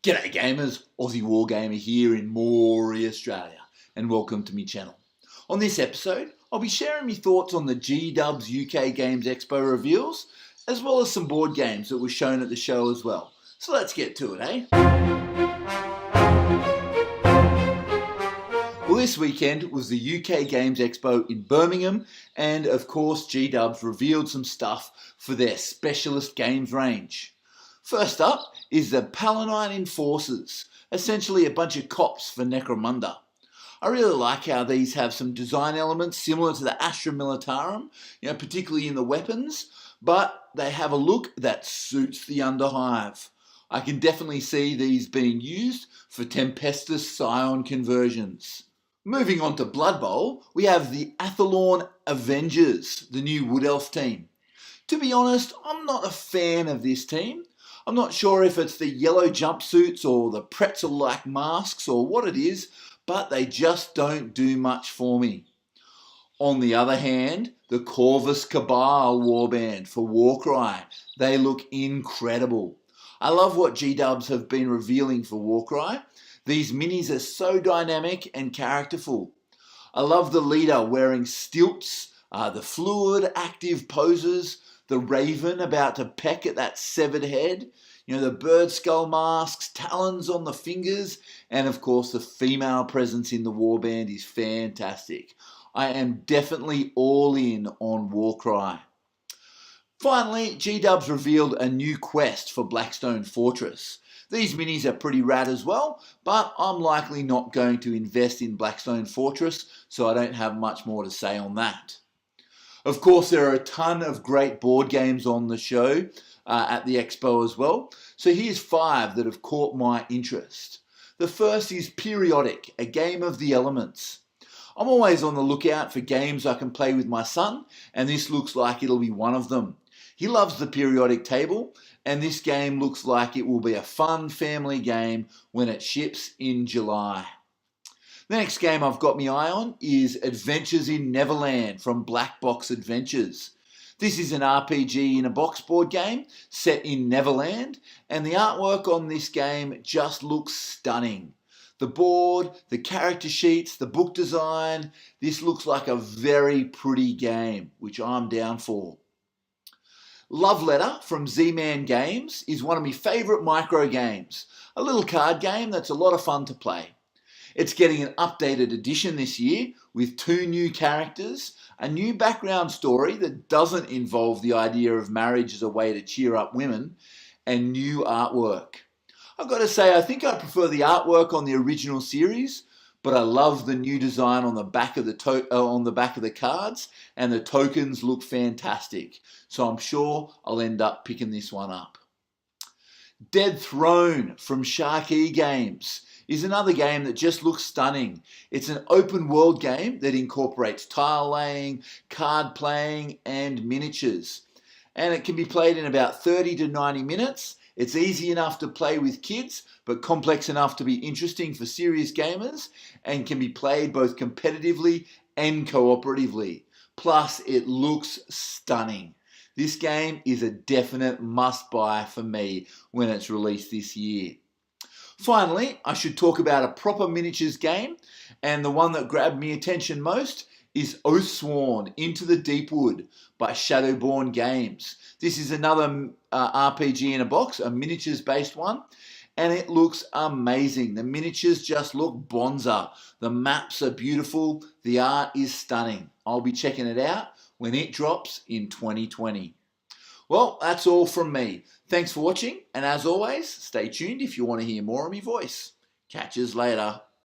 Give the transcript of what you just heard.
G'day gamers, Aussie Wargamer here in Moree, Australia, and welcome to my channel. On this episode, I'll be sharing my thoughts on the G-Dubs UK Games Expo reveals, as well as some board games that were shown at the show as well. So let's get to it, eh? Well, this weekend was the UK Games Expo in Birmingham, and of course G-Dubs revealed some stuff for their specialist games range. First up is the Paladin Enforcers, essentially a bunch of cops for Necromunda. I really like how these have some design elements similar to the Astra Militarum, particularly in the weapons, but they have a look that suits the Underhive. I can definitely see these being used for Tempestus Scion conversions. Moving on to Blood Bowl, we have the Athlorn Avengers, the new Wood Elf team. To be honest, I'm not a fan of this team. I'm not sure if it's the yellow jumpsuits or the pretzel-like masks or what it is, but they just don't do much for me. On the other hand, the Corvus Cabal warband for Warcry, they look incredible. I love what G-Dubs have been revealing for Warcry. These minis are so dynamic and characterful. I love the leader wearing stilts, the fluid, active poses, the raven about to peck at that severed head, the bird skull masks, talons on the fingers, and of course the female presence in the warband is fantastic. I am definitely all in on Warcry. Finally, G-Dubs revealed a new quest for Blackstone Fortress. These minis are pretty rad as well, but I'm likely not going to invest in Blackstone Fortress, so I don't have much more to say on that. Of course, there are a ton of great board games on the show at the expo as well. So here's 5 that have caught my interest. The first is Periodic, a game of the elements. I'm always on the lookout for games I can play with my son, and this looks like it'll be one of them. He loves the periodic table, and this game looks like it will be a fun family game when it ships in July. The next game I've got my eye on is Adventures in Neverland from Black Box Adventures. This is an RPG in a box board game set in Neverland, and the artwork on this game just looks stunning. The board, the character sheets, the book design, this looks like a very pretty game, which I'm down for. Love Letter from Z-Man Games is one of my favourite micro games, a little card game that's a lot of fun to play. It's getting an updated edition this year with 2 new characters, a new background story that doesn't involve the idea of marriage as a way to cheer up women, and new artwork. I've got to say, I think I prefer the artwork on the original series, but I love the new design on the back of the cards, and the tokens look fantastic. So I'm sure I'll end up picking this one up. Dead Throne from Sharkey Games is another game that just looks stunning. It's an open world game that incorporates tile laying, card playing, and miniatures. And it can be played in about 30 to 90 minutes. It's easy enough to play with kids, but complex enough to be interesting for serious gamers, and can be played both competitively and cooperatively. Plus, it looks stunning. This game is a definite must-buy for me when it's released this year. Finally, I should talk about a proper miniatures game, and the one that grabbed me attention most is Oathsworn Into the Deepwood by Shadowborn Games. This is another RPG in a box, a miniatures based one, and it looks amazing. The miniatures just look bonza. The maps are beautiful, the art is stunning. I'll be checking it out when it drops in 2020. Well, that's all from me. Thanks for watching, and as always, stay tuned if you want to hear more of my voice. Catch us later.